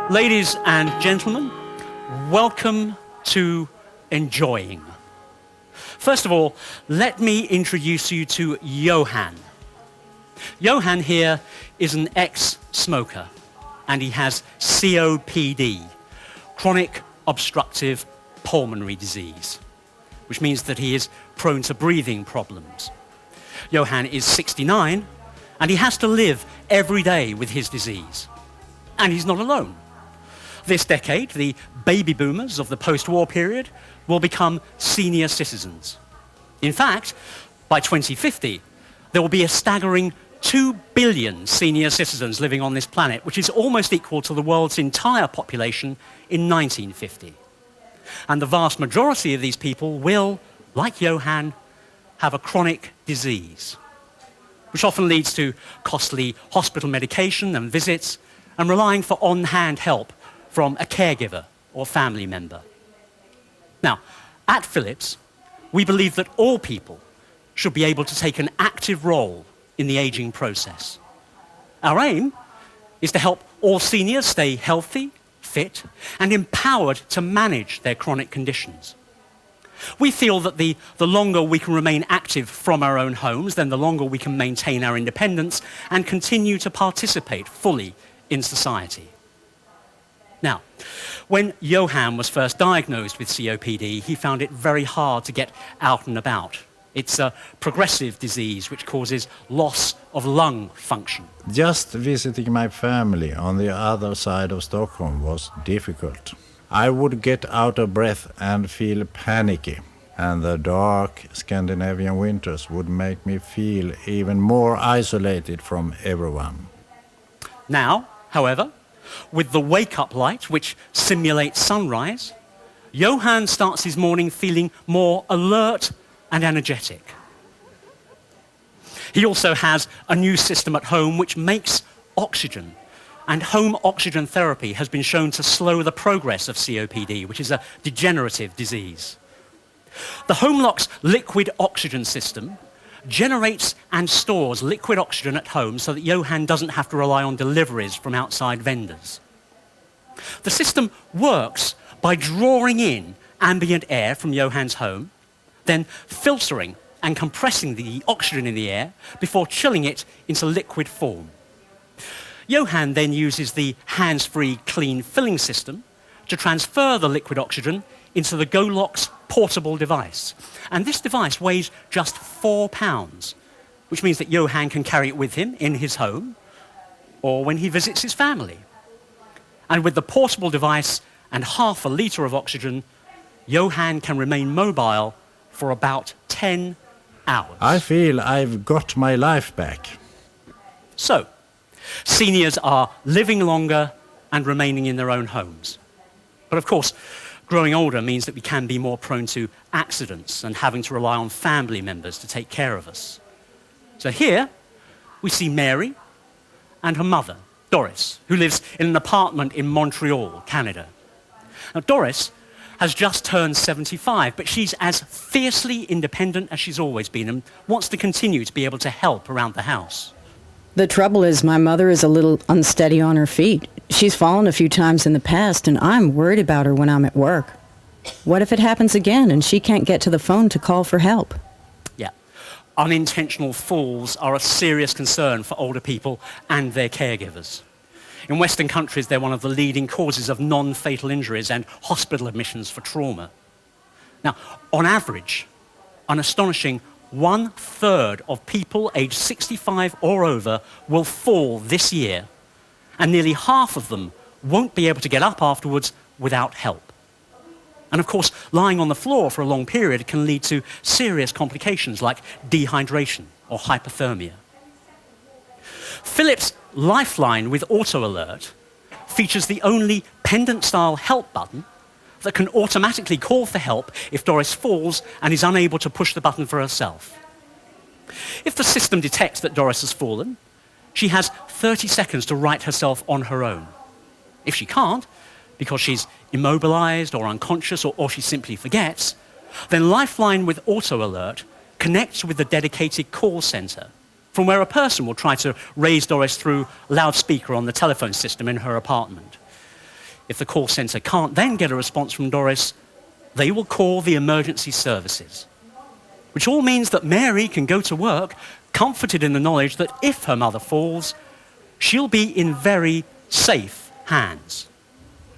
Ladies and gentlemen, welcome to Enjoying. First of all, let me introduce you to Johan. Johan here is an ex-smoker, and he has COPD, chronic obstructive pulmonary disease, which means that he is prone to breathing problems. Johan is 69, and he has to live every day with his disease. And he's not alone. This decade, the baby boomers of the post-war period will become senior citizens. In fact, by 2050, there will be a staggering 2 billion senior citizens living on this planet, which is almost equal to the world's entire population in 1950. And the vast majority of these people will, like Johan, have a chronic disease, which often leads to costly hospital medication and visits, and relying for on-hand help from a caregiver or family member. Now, at Philips, we believe that all people should be able to take an active role in the aging process. Our aim is to help all seniors stay healthy, fit, and empowered to manage their chronic conditions. We feel that the longer we can remain active from our own homes, then the longer we can maintain our independence and continue to participate fully in society. Now, when Johan was first diagnosed with COPD, he found it very hard to get out and about. It's a progressive disease which causes loss of lung function. Just visiting my family on the other side of Stockholm was difficult. I would get out of breath and feel panicky, and the dark Scandinavian winters would make me feel even more isolated from everyone. Now, however, with the wake-up light, which simulates sunrise, Johan starts his morning feeling more alert and energetic. He also has a new system at home which makes oxygen, and home oxygen therapy has been shown to slow the progress of COPD, which is a degenerative disease. The HomeLock's liquid oxygen system generates and stores liquid oxygen at home so that Johan doesn't have to rely on deliveries from outside vendors. The system works by drawing in ambient air from Johan's home, then filtering and compressing the oxygen in the air before chilling it into liquid form. Johan then uses the hands-free clean filling system to transfer the liquid oxygen into the GoLock's portable device. And this device weighs just 4 pounds, which means that Johan can carry it with him in his home or when he visits his family. And with the portable device and half a litre of oxygen, Johan can remain mobile for about 10 hours. I feel I've got my life back. So, seniors are living longer and remaining in their own homes. But of course, growing older means that we can be more prone to accidents and having to rely on family members to take care of us. So here, we see Mary and her mother, Doris, who lives in an apartment in Montreal, Canada. Now, Doris has just turned 75, but she's as fiercely independent as she's always been and wants to continue to be able to help around the house. The trouble is my mother is a little unsteady on her feet. She's fallen a few times in the past, and I'm worried about her when I'm at work. What if it happens again and she can't get to the phone to call for help? Yeah. Unintentional falls are a serious concern for older people and their caregivers. In Western countries, they're one of the leading causes of non-fatal injuries and hospital admissions for trauma. Now, on average, an astonishing 1/3 of people aged 65 or over will fall this year, and nearly half of them won't be able to get up afterwards without help. And of course, lying on the floor for a long period can lead to serious complications like dehydration or hypothermia. Philips' Lifeline with Auto Alert features the only pendant-style help button that can automatically call for help if Doris falls and is unable to push the button for herself. If the system detects that Doris has fallen, she has 30 seconds to right herself on her own. If she can't, because she's immobilized or unconscious or she simply forgets, then Lifeline with Auto Alert connects with the dedicated call center, from where a person will try to raise Doris through loudspeaker on the telephone system in her apartment. If the call centre can't then get a response from Doris, they will call the emergency services. Which all means that Mary can go to work comforted in the knowledge that if her mother falls, she'll be in very safe hands.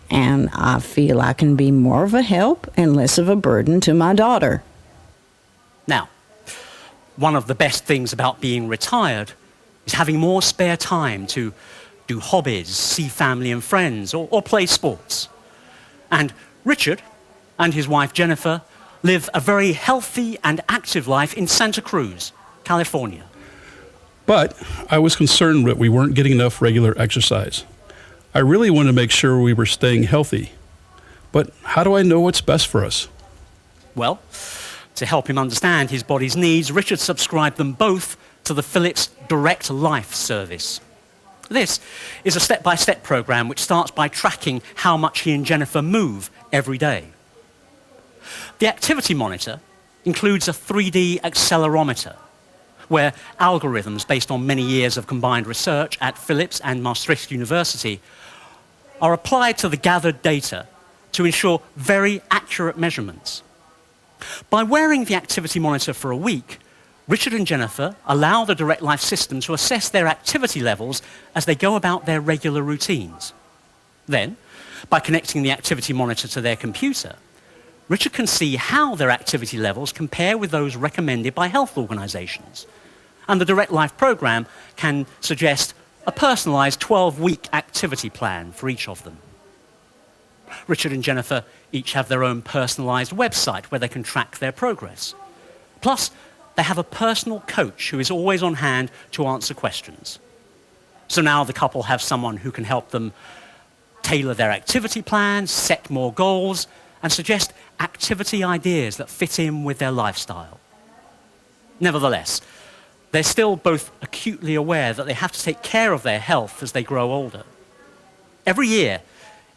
And I feel I can be more of a help and less of a burden to my daughter. Now, one of the best things about being retired is having more spare time to do hobbies, see family and friends, or play sports. And Richard and his wife Jennifer live a very healthy and active life in Santa Cruz, California. But I was concerned that we weren't getting enough regular exercise. I really wanted to make sure we were staying healthy. But how do I know what's best for us? Well, to help him understand his body's needs, Richard subscribed them both to the Philips Direct Life service. This is a step-by-step program which starts by tracking how much he and Jennifer move every day. The activity monitor includes a 3D accelerometer, where algorithms based on many years of combined research at Philips and Maastricht University are applied to the gathered data to ensure very accurate measurements. By wearing the activity monitor for a week, Richard and Jennifer allow the Direct Life system to assess their activity levels as they go about their regular routines. Then, by connecting the activity monitor to their computer, Richard can see how their activity levels compare with those recommended by health organizations. And the Direct Life program can suggest a personalized 12-week activity plan for each of them. Richard and Jennifer each have their own personalized website where they can track their progress. Plus, they have a personal coach who is always on hand to answer questions. So now the couple have someone who can help them tailor their activity plans, set more goals, and suggest activity ideas that fit in with their lifestyle. Nevertheless, they're still both acutely aware that they have to take care of their health as they grow older. Every year,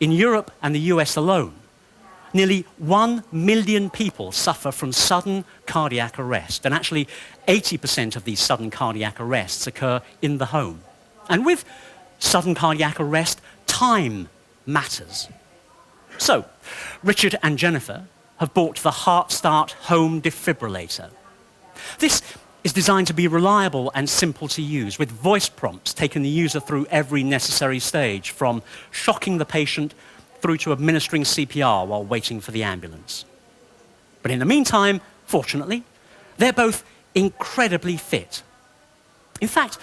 in Europe and the US alone, nearly 1 million people suffer from sudden cardiac arrest, and actually 80% of these sudden cardiac arrests occur in the home. And with sudden cardiac arrest, time matters. So, Richard and Jennifer have bought the HeartStart home defibrillator. This is designed to be reliable and simple to use, with voice prompts taking the user through every necessary stage, from shocking the patient through to administering CPR while waiting for the ambulance. But in the meantime, fortunately, they're both incredibly fit. In fact,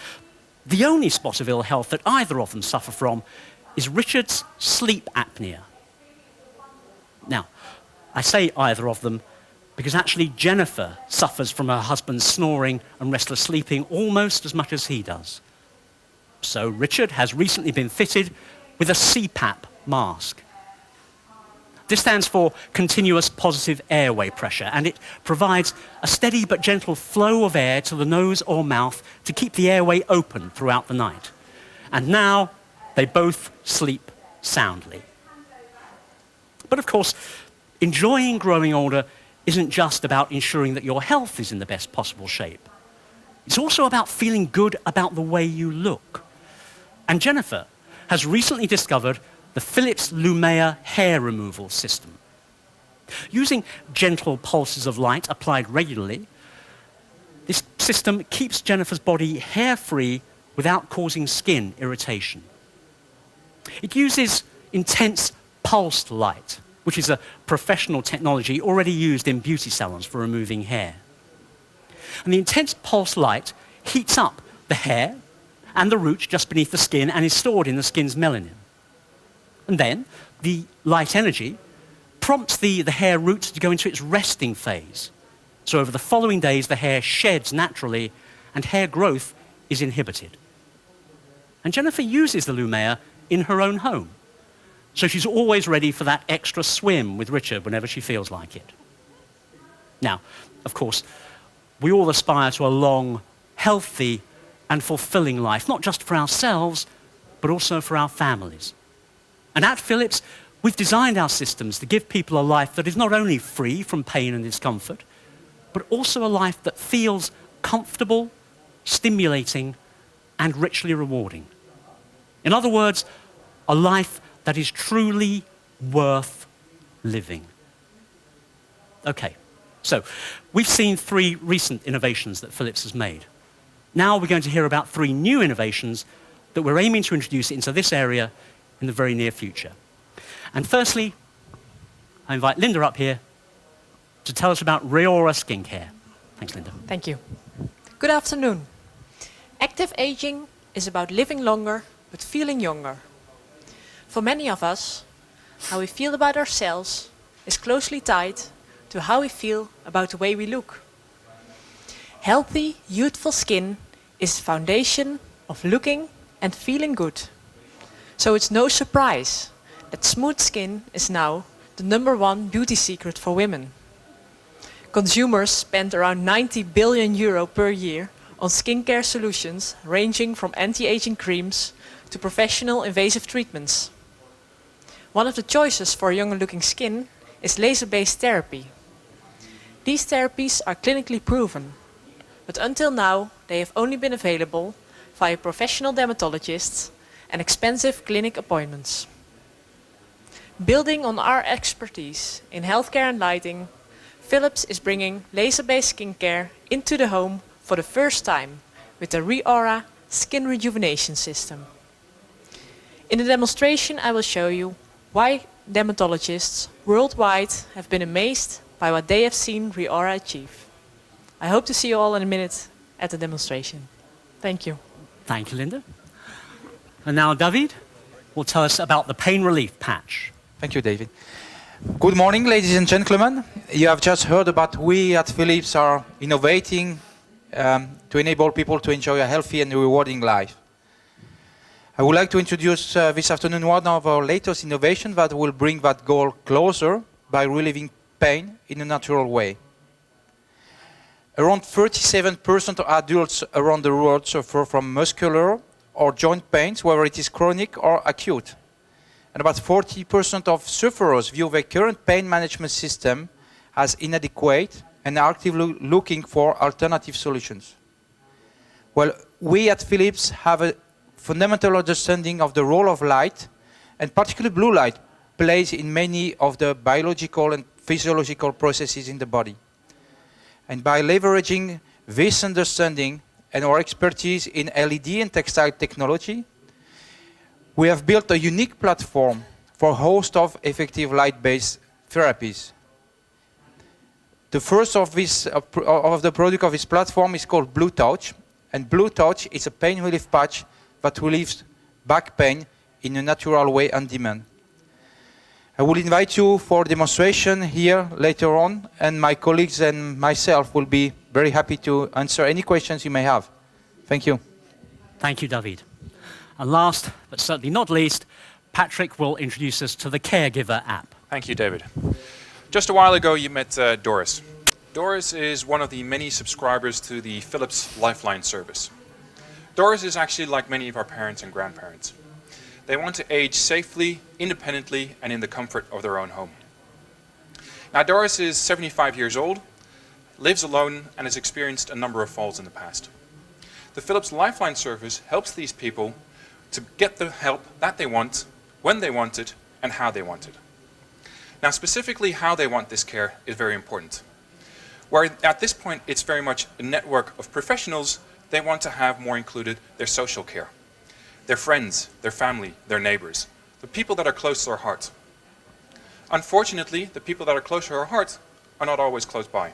the only spot of ill health that either of them suffer from is Richard's sleep apnea. Now, I say either of them because actually Jennifer suffers from her husband's snoring and restless sleeping almost as much as he does. So Richard has recently been fitted with a CPAP mask. This stands for continuous positive airway pressure, and it provides a steady but gentle flow of air to the nose or mouth to keep the airway open throughout the night. And now they both sleep soundly. But of course, enjoying growing older isn't just about ensuring that your health is in the best possible shape. It's also about feeling good about the way you look. And Jennifer has recently discovered the Philips Lumea hair removal system. Using gentle pulses of light applied regularly, this system keeps Jennifer's body hair-free without causing skin irritation. It uses intense pulsed light, which is a professional technology already used in beauty salons for removing hair. And the intense pulse light heats up the hair and the root just beneath the skin and is stored in the skin's melanin. And then the light energy prompts the hair root to go into its resting phase. So over the following days, the hair sheds naturally and hair growth is inhibited. And Jennifer uses the Lumea in her own home. So she's always ready for that extra swim with Richard whenever she feels like it. Now, of course, we all aspire to a long, healthy, and fulfilling life, not just for ourselves, but also for our families. And at Philips, we've designed our systems to give people a life that is not only free from pain and discomfort, but also a life that feels comfortable, stimulating, and richly rewarding. In other words, a life that is truly worth living. Okay, so we've seen 3 recent innovations that Philips has made. Now we're going to hear about 3 new innovations that we're aiming to introduce into this area in the very near future. And firstly, I invite Linda up here to tell us about Reora Skincare. Thanks, Linda. Thank you. Good afternoon. Active aging is about living longer but feeling younger. For many of us, how we feel about ourselves is closely tied to how we feel about the way we look. Healthy, youthful skin is the foundation of looking and feeling good. So it's no surprise that smooth skin is now the #1 beauty secret for women. Consumers spend around €90 billion per year on skincare solutions ranging from anti-aging creams to professional invasive treatments. One of the choices for younger looking skin is laser-based therapy. These therapies are clinically proven, but until now they have only been available via professional dermatologists and expensive clinic appointments. Building on our expertise in healthcare and lighting, Philips is bringing laser-based skincare into the home for the first time with the Reora Skin Rejuvenation System. In the demonstration I will show you why dermatologists worldwide have been amazed by what they have seen Reora achieve. I hope to see you all in a minute at the demonstration. Thank you. Thank you, Linda. And now David will tell us about the pain relief patch. Thank you, David. Good morning, ladies and gentlemen. You have just heard about we at Philips are innovating to enable people to enjoy a healthy and rewarding life. I would like to introduce this afternoon one of our latest innovations that will bring that goal closer by relieving pain in a natural way. Around 37% of adults around the world suffer from muscular or joint pains, whether it is chronic or acute. And about 40% of sufferers view the current pain management system as inadequate and are actively looking for alternative solutions. Well, we at Philips have a fundamental understanding of the role of light, and particularly blue light, plays in many of the biological and physiological processes in the body. And by leveraging this understanding and our expertise in LED and textile technology, we have built a unique platform for a host of effective light-based therapies. The first of the product of this platform is called Blue Touch, and Blue Touch is a pain relief patch that relieves back pain in a natural way on demand. I will invite you for a demonstration here later on, and my colleagues and myself will be very happy to answer any questions you may have. Thank you. Thank you, David. And last, but certainly not least, Patrick will introduce us to the Caregiver app. Thank you, David. Just a while ago, you met Doris. Doris is one of the many subscribers to the Philips Lifeline service. Doris is actually like many of our parents and grandparents. They want to age safely, independently, and in the comfort of their own home. Now, Doris is 75 years old, lives alone, and has experienced a number of falls in the past. The Philips Lifeline service helps these people to get the help that they want, when they want it, and how they want it. Now, specifically how they want this care is very important. Where at this point it's very much a network of professionals, they want to have more included their social care, their friends, their family, their neighbors, the people that are close to their heart. Unfortunately, the people that are close to our heart are not always close by.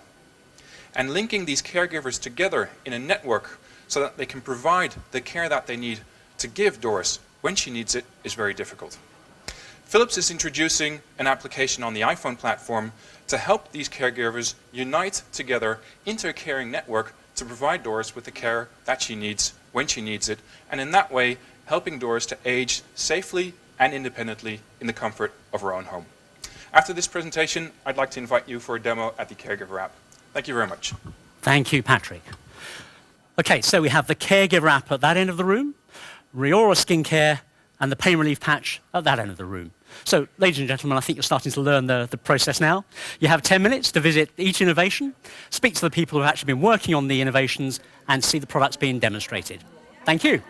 And linking these caregivers together in a network so that they can provide the care that they need to give Doris when she needs it is very difficult. Philips is introducing an application on the iPhone platform to help these caregivers unite together into a caring network to provide Doris with the care that she needs when she needs it, and in that way helping Doris to age safely and independently in the comfort of her own home. After this presentation, I'd like to invite you for a demo at the Caregiver app. Thank you very much. Thank you, Patrick. Okay, so we have the Caregiver app at that end of the room, Reora Skincare, and the pain relief patch at that end of the room. So, ladies and gentlemen, I think you're starting to learn the process now. You have 10 minutes to visit each innovation, speak to the people who have actually been working on the innovations, and see the products being demonstrated. Thank you.